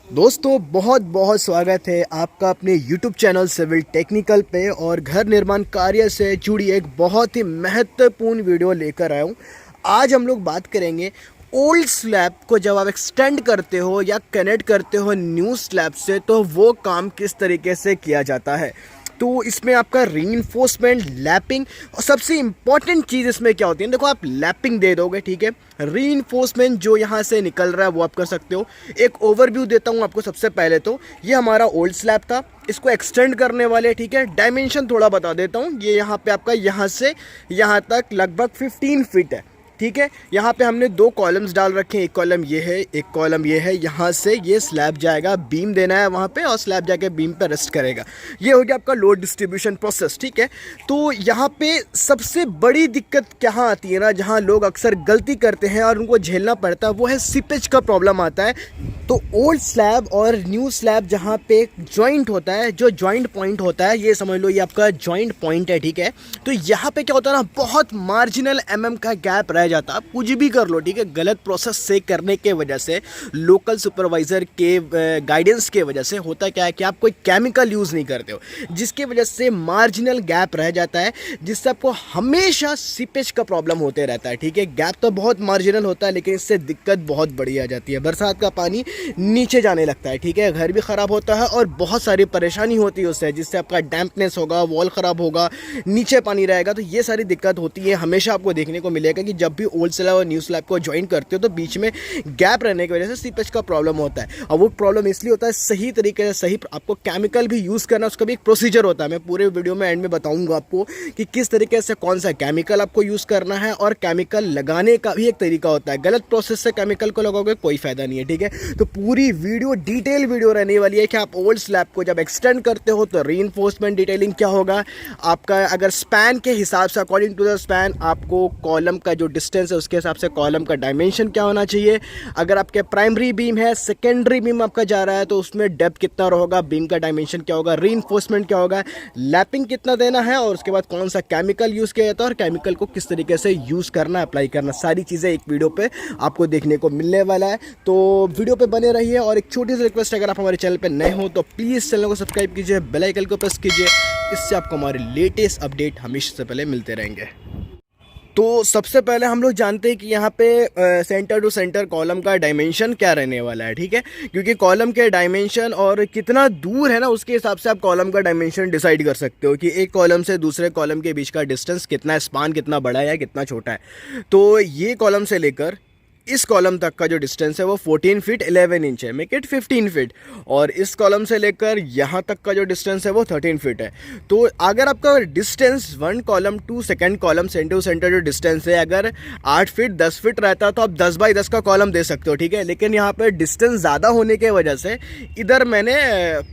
दोस्तों बहुत बहुत स्वागत है आपका अपने YouTube चैनल सिविल टेक्निकल पे। और घर निर्माण कार्य से जुड़ी एक बहुत ही महत्वपूर्ण वीडियो लेकर आया हूँ। आज हम लोग बात करेंगे ओल्ड स्लैब को जब आप एक्सटेंड करते हो या कनेक्ट करते हो न्यू स्लैब से तो वो काम किस तरीके से किया जाता है। तो इसमें आपका रीइंफोर्समेंट, लैपिंग और सबसे इम्पॉर्टेंट चीज़ इसमें क्या होती है, देखो आप लैपिंग दे दोगे, ठीक है, रीइंफोर्समेंट जो यहाँ से निकल रहा है वो आप कर सकते हो। एक ओवरव्यू देता हूँ आपको। सबसे पहले तो ये हमारा ओल्ड स्लैब था, इसको एक्सटेंड करने वाले, ठीक है, डायमेंशन थोड़ा बता देता हूँ। ये यहाँ पे आपका यहाँ से यहाँ तक लगभग 15 फीट है, ठीक है। यहाँ पे हमने दो कॉलम्स डाल रखे हैं, एक कॉलम ये है, एक कॉलम ये है। यहाँ से ये स्लैब जाएगा, बीम देना है वहाँ पे और स्लैब जाके बीम पे रेस्ट करेगा। ये हो गया आपका लोड डिस्ट्रीब्यूशन प्रोसेस, ठीक है। तो यहाँ पे सबसे बड़ी दिक्कत कहाँ आती है ना, जहाँ लोग अक्सर गलती करते हैं और उनको झेलना पड़ता है, वो है सीपेज का प्रॉब्लम आता है। तो ओल्ड स्लैब और न्यू स्लैब जहाँ पे जॉइंट होता है, जो जॉइंट पॉइंट होता है, ये समझ लो ये आपका जॉइंट पॉइंट है, ठीक है। तो यहाँ पे क्या होता है ना, बहुत मार्जिनल का गैप रह जाता है। आप कुछ भी कर लो, ठीक है, गलत प्रोसेस से करने के वजह से, लोकल सुपरवाइजर के गाइडेंस के वजह से होता क्या है कि आप कोई केमिकल यूज़ नहीं करते हो, जिसके वजह से मार्जिनल गैप रह जाता है, जिससे आपको हमेशा सीपेज का प्रॉब्लम होते रहता है, ठीक है। गैप तो बहुत मार्जिनल होता है लेकिन इससे दिक्कत बहुत बड़ी आ जाती है। बरसात का पानी नीचे जाने लगता है, ठीक है, घर भी ख़राब होता है और बहुत सारी परेशानी होती है उससे, जिससे आपका डैम्पनेस होगा, वॉल ख़राब होगा, नीचे पानी रहेगा। तो ये सारी दिक्कत होती है। हमेशा आपको देखने को मिलेगा कि जब भी ओल्ड स्लैब और न्यू स्लैब को ज्वाइन करते हो तो बीच में गैप रहने की वजह से सीपेज का प्रॉब्लम होता है। और वो प्रॉब्लम इसलिए होता है, सही तरीके से सही आपको केमिकल भी यूज़ करना, उसका भी एक प्रोसीजर होता है। मैं पूरे वीडियो में एंड में बताऊंगा आपको कि किस तरीके से कौन सा केमिकल आपको यूज़ करना है, और केमिकल लगाने का भी एक तरीका होता है। गलत प्रोसेस से केमिकल को लगाओगे कोई फ़ायदा नहीं है, ठीक है। तो पूरी वीडियो डिटेल वीडियो रहने वाली है कि आप ओल्ड स्लैब को जब एक्सटेंड करते हो तो रीइंफोर्समेंट डिटेलिंग क्या होगा आपका। अगर स्पैन के हिसाब से, अकॉर्डिंग टू द स्पैन, आपको कॉलम का जो डिस्टेंस है उसके हिसाब से कॉलम का डायमेंशन क्या होना चाहिए। अगर आपके प्राइमरी बीम है, सेकेंडरी बीम आपका जा रहा है तो उसमें डेप्थ कितना होगा, बीम का डायमेंशन क्या होगा, रीइंफोर्समेंट क्या होगा, लैपिंग कितना देना है, और उसके बाद कौन सा केमिकल यूज़ किया जाता है और केमिकल को किस तरीके से यूज़ करना, अप्लाई करना, सारी चीज़ें एक वीडियो पे आपको देखने को मिलने वाला है। तो वीडियो पे बने रहिए। और एक छोटी सी रिक्वेस्ट, अगर आप हमारे चैनल पे नए हो तो प्लीज़ चैनल को सब्सक्राइब कीजिए, बेल आइकन को प्रेस कीजिए, इससे आपको हमारे लेटेस्ट अपडेट हमेशा से पहले मिलते रहेंगे। तो सबसे पहले हम लोग जानते हैं कि यहाँ पे सेंटर टू सेंटर कॉलम का डायमेंशन क्या रहने वाला है, ठीक है। क्योंकि कॉलम के डायमेंशन और कितना दूर है ना, उसके हिसाब से आप कॉलम का डायमेंशन डिसाइड कर सकते हो कि एक कॉलम से दूसरे कॉलम के बीच का डिस्टेंस कितना है, स्पान कितना बड़ा है या कितना छोटा है। तो ये कॉलम से लेकर इस कॉलम तक का जो डिस्टेंस है वो 14 फीट 11 इंच है, मेक इट 15 फीट। और इस कॉलम से लेकर यहाँ तक का जो डिस्टेंस है वो 13 फीट है। तो अगर आपका distance one column to second column center to center जो डिस्टेंस है, अगर 8 फीट 10 फीट रहता तो आप 10 बाई 10 का कॉलम दे सकते हो, ठीक है। लेकिन यहाँ पर डिस्टेंस ज़्यादा होने के वजह से इधर मैंने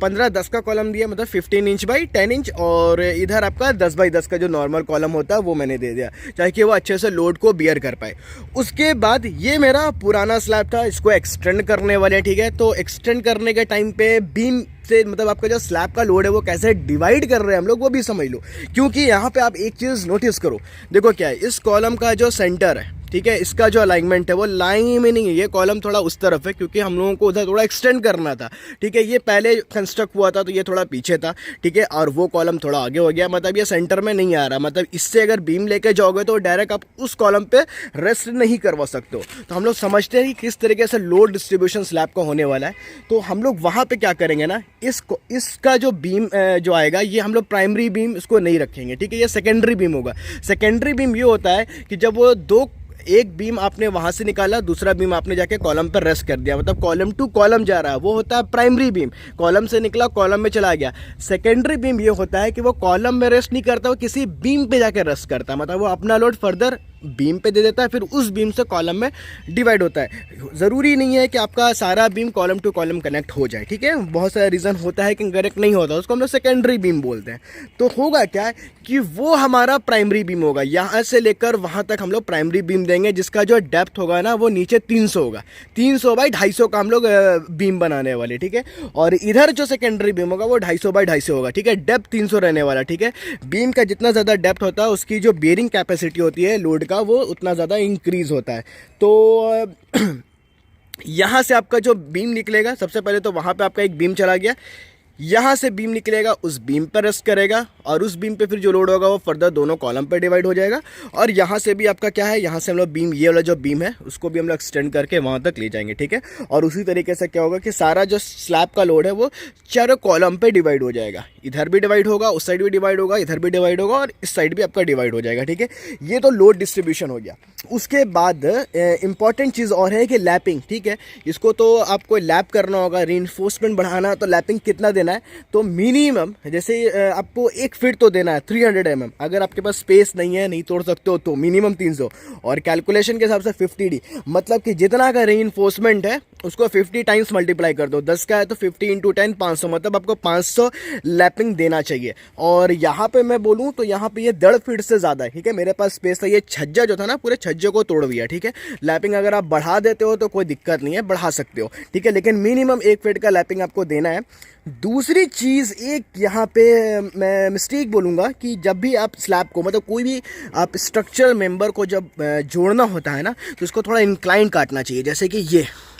15-10 का कॉलम दिया, मतलब 15 इंच बाई 10 इंच, और इधर आपका 10 बाई 10 का जो नॉर्मल कॉलम होता है वो मैंने दे दिया, ताकि वो अच्छे से लोड को बियर कर पाए। उसके बाद ये मेरा पुराना स्लैब था, इसको एक्सटेंड करने वाले, ठीक है। तो एक्सटेंड करने के टाइम पे बीम से, मतलब आपका जो स्लैब का लोड है वो कैसे डिवाइड कर रहे हैं हम लोग वो भी समझ लो। क्योंकि यहाँ पे आप एक चीज़ नोटिस करो, देखो क्या है, इस कॉलम का जो सेंटर है, ठीक है, इसका जो अलाइनमेंट है वो लाइन में नहीं है, ये कॉलम थोड़ा उस तरफ है क्योंकि हम लोगों को उधर थोड़ा एक्सटेंड करना था, ठीक है। ये पहले कंस्ट्रक्ट हुआ था तो ये थोड़ा पीछे था, ठीक है, और वो कॉलम थोड़ा आगे हो गया, मतलब ये सेंटर में नहीं आ रहा। मतलब इससे अगर बीम लेके जाओगे तो डायरेक्ट आप उस कॉलम पे रेस्ट नहीं करवा सकते हो। तो हम लोग समझते हैं कि किस तरीके से लोड डिस्ट्रीब्यूशन स्लैब का होने वाला है। तो हम लोग वहाँ पर क्या करेंगे ना, इसका जो बीम जो आएगा, ये हम लोग प्राइमरी बीम इसको नहीं रखेंगे, ठीक है, ये सेकेंडरी बीम होगा। सेकेंडरी बीम ये होता है कि जब वो एक बीम आपने वहाँ से निकाला, दूसरा बीम आपने जाके कॉलम पर रेस्ट कर दिया, मतलब कॉलम टू कॉलम जा रहा है, वो होता है प्राइमरी बीम। कॉलम से निकला कॉलम में चला गया। सेकेंडरी बीम ये होता है कि वो कॉलम में रेस्ट नहीं करता, वो किसी बीम पे जाके रेस्ट करता है, मतलब वो अपना लोड फर्दर बीम पे दे देता है, फिर उस बीम से कॉलम में डिवाइड होता है। ज़रूरी नहीं है कि आपका सारा beam column two column connect हो जाए, ठीक है, बहुत सारा रीज़न होता है कि कनेक्ट नहीं होता, उसको हम लोग सेकेंडरी बीम बोलते हैं। तो होगा क्या कि वो हमारा प्राइमरी बीम होगा, यहाँ से लेकर वहाँ तक हम लोग प्राइमरी बीम देंगे, जिसका जो डेप्थ होगा ना वो नीचे 300 होगा, 300 बाई 250 का हम लोग बीम बनाने वाले, ठीक है। और इधर जो सेकेंडरी बीम होगा वो 250 बाई 250 होगा, ठीक है, डेप्थ 300 रहने वाला, ठीक है। बीम का जितना ज़्यादा डेप्थ होता है उसकी जो बेयरिंग कैपेसिटी होती है लोड का वो उतना ज़्यादा इंक्रीज़ होता है। तो यहाँ से आपका जो बीम निकलेगा, सबसे पहले तो वहाँ पे आपका एक बीम चला गया, यहाँ से बीम निकलेगा, उस बीम पर रेस्ट करेगा और उस बीम पे फिर जो लोड होगा वो फर्दर दोनों कॉलम पे डिवाइड हो जाएगा। और यहाँ से भी आपका क्या है, यहाँ से हम लोग बीम, ये वाला जो बीम है उसको भी हम लोग एक्सटेंड करके वहाँ तक ले जाएंगे, ठीक है। और उसी तरीके से क्या होगा कि सारा जो स्लैब का लोड है वो चारों कॉलम पे डिवाइड हो जाएगा, इधर भी डिवाइड होगा, उस साइड भी डिवाइड होगा, इधर भी डिवाइड होगा और इस साइड भी आपका डिवाइड हो जाएगा, ठीक है। ये तो लोड डिस्ट्रीब्यूशन हो गया। उसके बाद इंपॉर्टेंट चीज़ और है कि लैपिंग, ठीक है। इसको तो आपको लैप करना होगा, रीइंफोर्समेंट बढ़ाना, तो लैपिंग कितना देना है, तो मिनिमम जैसे आपको 1 फीट तो देना है 300 mm। अगर आपके पास स्पेस नहीं है, नहीं तोड़ सकते हो, तो मिनिमम 300। और कैलकुलेशन के हिसाब से 50D, मतलब कि जितना का रीइंफोर्समेंट है उसको 50 टाइम्स मल्टीप्लाई कर दो, 10 का है तो 50 × 10 500, मतलब आपको 500 लैपिंग देना चाहिए। और यहाँ पे मैं बोलूँ तो यहाँ पे ये 1.5 फीट से ज़्यादा है, ठीक है। मेरे पास स्पेस था, ये छज्जा जो था ना पूरे छज्जे को तोड़ दिया, ठीक है। लैपिंग अगर आप बढ़ा देते हो तो कोई दिक्कत नहीं है, बढ़ा सकते हो, ठीक है, लेकिन मिनिमम 1 फीट का लैपिंग आपको देना है। दूसरी चीज़ एक यहाँ पे मैं मिस्टेक बोलूँगा कि जब भी आप स्लैब को, मतलब कोई भी आप स्ट्रक्चरल मेंबर को जब जोड़ना होता है ना, तो इसको थोड़ा इंक्लाइन काटना चाहिए। जैसे कि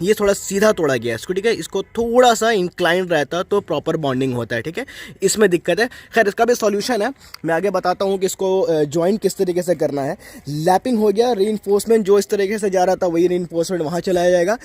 ये थोड़ा सीधा तोड़ा गया है इसको, ठीक है। इसको थोड़ा सा इंक्लाइन रहता तो प्रॉपर बॉन्डिंग होता है, ठीक है। इसमें दिक्कत है, खैर इसका भी सॉल्यूशन है, मैं आगे बताता हूँ कि इसको जॉइंट किस तरीके से करना है। लैपिंग हो गया, रीइंफोर्समेंट जो इस तरीके से जा रहा था वही रीइंफोर्समेंट वहाँ चलाया जाएगा।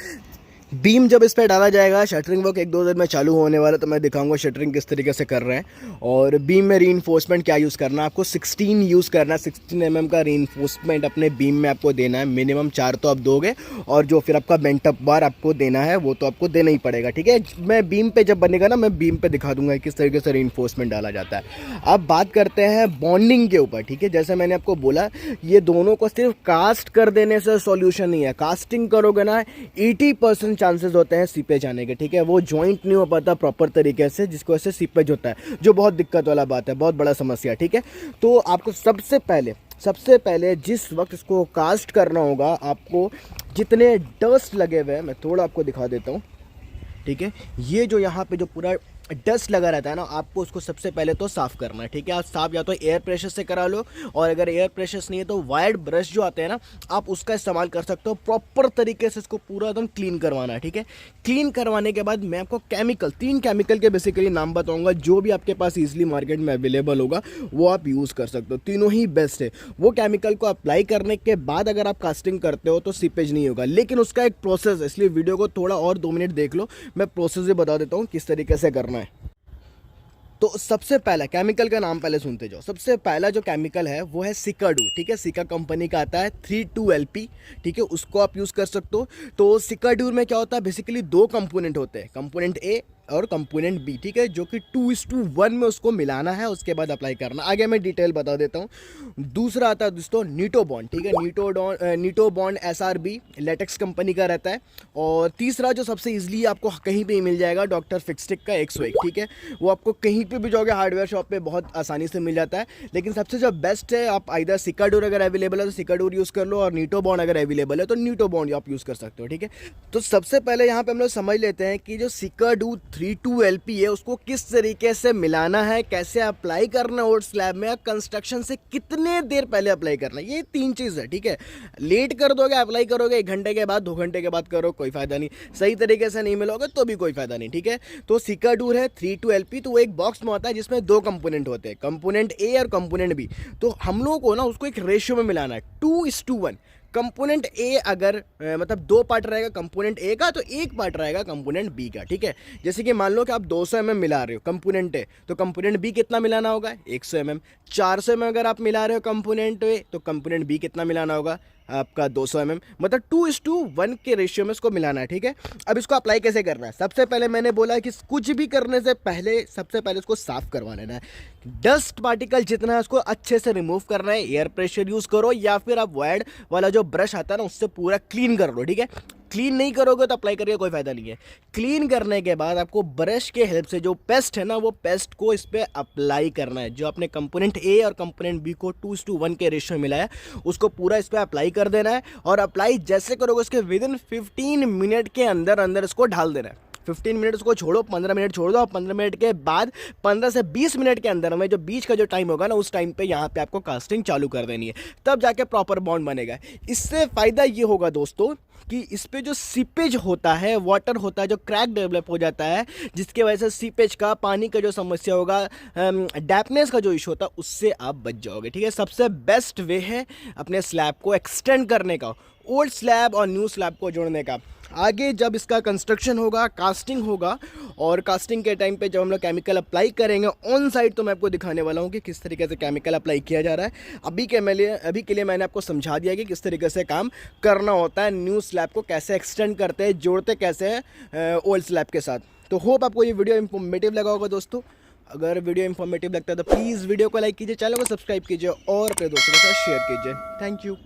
बीम जब इस पर डाला जाएगा, शटरिंग वर्क 1-2 दिन में चालू होने वाला, तो मैं दिखाऊंगा शटरिंग किस तरीके से कर रहे हैं। और बीम में रीइंफोर्समेंट क्या यूज़ करना है, आपको 16 यूज़ करना है, 16 mm का रीइंफोर्समेंट अपने बीम में आपको देना है। मिनिमम 4 तो आप दोगे, और जो फिर आपका बेंट अप बार आपको देना है वो तो आपको देना ही पड़ेगा, ठीक है। मैं बीम पे जब बनेगा ना, मैं बीम पे दिखा दूंगा किस तरीके से रीइंफोर्समेंट डाला जाता है। अब बात करते हैं बॉन्डिंग के ऊपर, ठीक है। जैसे मैंने आपको बोला, ये दोनों को सिर्फ कास्ट कर देने से सॉल्यूशन नहीं है। कास्टिंग करोगे ना 80% चांसेस होते हैं सीपेज आने के, ठीक है। वो जॉइंट नहीं हो पाता प्रॉपर तरीके से, जिसको वजह से सीपेज होता है, जो बहुत दिक्कत वाला बात है, बहुत बड़ा समस्या, ठीक है। तो आपको सबसे पहले जिस वक्त इसको कास्ट करना होगा, आपको जितने डस्ट लगे हुए हैं, मैं थोड़ा आपको दिखा देता हूँ, ठीक है। ये जो यहाँ पे जो पूरा डस्ट लगा रहता है ना, आपको उसको सबसे पहले तो साफ़ करना है, ठीक है। आप साफ या तो एयर प्रेशर से करा लो, और अगर एयर प्रेशर नहीं है तो वायर्ड ब्रश जो आते हैं ना, आप उसका इस्तेमाल कर सकते हो। प्रॉपर तरीके से इसको पूरा एकदम क्लीन करवाना है, ठीक है। क्लीन करवाने के बाद मैं आपको 3 केमिकल के बेसिकली नाम बताऊंगा, जो भी आपके पास ईजिली मार्केट में अवेलेबल होगा वो आप यूज़ कर सकते हो। तीनों ही बेस्ट है। वो केमिकल को अप्लाई करने के बाद अगर आप कास्टिंग करते हो तो सीपेज नहीं होगा, लेकिन उसका एक प्रोसेस है, इसलिए वीडियो को थोड़ा और 2 मिनट देख लो, मैं प्रोसेस भी बता देता हूँ किस तरीके से करना है। तो सबसे पहला केमिकल का नाम पहले सुनते जाओ। सबसे पहला जो केमिकल है वो है सिकाडू, ठीक है। सिका कंपनी का आता है 32LP, ठीक है, उसको आप यूज़ कर सकते हो। तो सिकाडूर में क्या होता है, बेसिकली 2 कंपोनेंट होते हैं, कंपोनेंट ए और कंपोनेंट बी, ठीक है, जो कि 2:1 में उसको मिलाना है, उसके बाद अप्लाई करना। आगे मैं डिटेल बता देता हूँ। दूसरा आता है दोस्तों नीटो बॉन्ड, ठीक है। नीटो बॉन्ड SRB लेटेक्स कंपनी का रहता है। और तीसरा जो सबसे ईजिली आपको कहीं पे ही मिल जाएगा, डॉक्टर फिक्सटिक का 101, ठीक है। वो आपको कहीं पे भी जाओगे हार्डवेयर शॉप पे बहुत आसानी से मिल जाता है। लेकिन सबसे जो बेस्ट है, आप आइदर सिकाडूर अगर अवेलेबल है तो सिकाडूर यूज़ कर लो, और नीटो बॉन्ड अगर अवेलेबल है तो नीटो बॉन्ड आप यूज़ कर सकते हो, ठीक है। तो सबसे पहले यहाँ पे हम लोग समझ लेते हैं कि जो सिकाडू 32LP है उसको किस तरीके से मिलाना है, कैसे अप्लाई करना है, और स्लैब में कंस्ट्रक्शन से कितने देर पहले अप्लाई करना है। ये 3 चीज़ है, ठीक है। लेट कर दोगे, अप्लाई करोगे 1 घंटे के बाद, 2 घंटे के बाद करो, कोई फायदा नहीं। सही तरीके से नहीं मिलोगे तो भी कोई फायदा नहीं, ठीक है। तो सिकाडूर है 32LP, तो वो एक बॉक्स में होता है जिसमें 2 कंपोनेंट होते हैं, कंपोनेंट ए और कंपोनेंट बी। तो हम लोगों को ना उसको एक रेशियो में मिलाना है, 2:1। कंपोनेंट ए अगर मतलब 2 पार्ट रहेगा कंपोनेंट ए का, तो 1 पार्ट रहेगा कंपोनेंट बी का, ठीक है। जैसे कि मान लो कि आप 200 mm मिला रहे हो कंपोनेंट ए, तो कंपोनेंट बी कितना मिलाना होगा, 100 mm। 400 mm अगर आप मिला रहे हो कंपोनेंट ए, तो कंपोनेंट बी कितना मिलाना होगा आपका 200 mm, मतलब 2:1 के रेशियो में इसको मिलाना है, ठीक है। अब इसको अप्लाई कैसे करना है, सबसे पहले मैंने बोला कि कुछ भी करने से पहले सबसे पहले इसको साफ करवा लेना है। डस्ट पार्टिकल जितना है उसको अच्छे से रिमूव करना है। एयर प्रेशर यूज़ करो, या फिर आप वायर्ड वाला जो ब्रश आता है ना उससे पूरा क्लीन कर लो, ठीक है। क्लीन नहीं करोगे तो अप्लाई करके कोई फायदा नहीं है। क्लीन करने के बाद आपको ब्रश के हेल्प से जो पेस्ट है ना, वो पेस्ट को इस पर अप्लाई करना है। जो आपने कंपोनेंट ए और कंपोनेंट बी को 2:1 के रेशियो में मिलाया, उसको पूरा इस पर अप्लाई कर देना है। और अप्लाई जैसे करोगे उसके विदिन 15 मिनट के अंदर अंदर इसको ढाल देना है। 15 मिनट उसको छोड़ो, 15 मिनट छोड़ दो, और 15 मिनट के बाद 15 से 20 मिनट के अंदर में जो बीच का जो टाइम होगा ना, उस टाइम पे यहाँ पे आपको कास्टिंग चालू कर देनी है, तब जाके प्रॉपर बॉन्ड बनेगा। इससे फ़ायदा ये होगा दोस्तों कि इस पे जो सीपेज होता है, वाटर होता है, जो क्रैक डेवलप हो जाता है, जिसके वजह से सीपेज का, पानी का जो समस्या होगा, डैपनेस का जो इशू होता है, उससे आप बच जाओगे। ठीक है, सबसे बेस्ट वे है अपने स्लैब को एक्सटेंड करने का, ओल्ड स्लैब और न्यू स्लैब को जोड़ने का। आगे जब इसका कंस्ट्रक्शन होगा, कास्टिंग होगा, और कास्टिंग के टाइम पे जब हम लोग केमिकल अप्लाई करेंगे ऑन साइट, तो मैं आपको दिखाने वाला हूँ कि किस तरीके से केमिकल अप्लाई किया जा रहा है। अभी के लिए मैंने आपको समझा दिया कि किस तरीके से काम करना होता है, न्यू स्लैब को कैसे एक्सटेंड करते हैं, जोड़ते कैसे हैं ओल्ड स्लैब के साथ। तो होप आपको ये वीडियो इन्फॉर्मेटिव लगा होगा दोस्तों। अगर वीडियो इन्फॉर्मेटिव लगता है तो प्लीज़ वीडियो को लाइक कीजिए, चैनल को सब्सक्राइब कीजिए और अपने दोस्तों के साथ शेयर कीजिए। Thank you.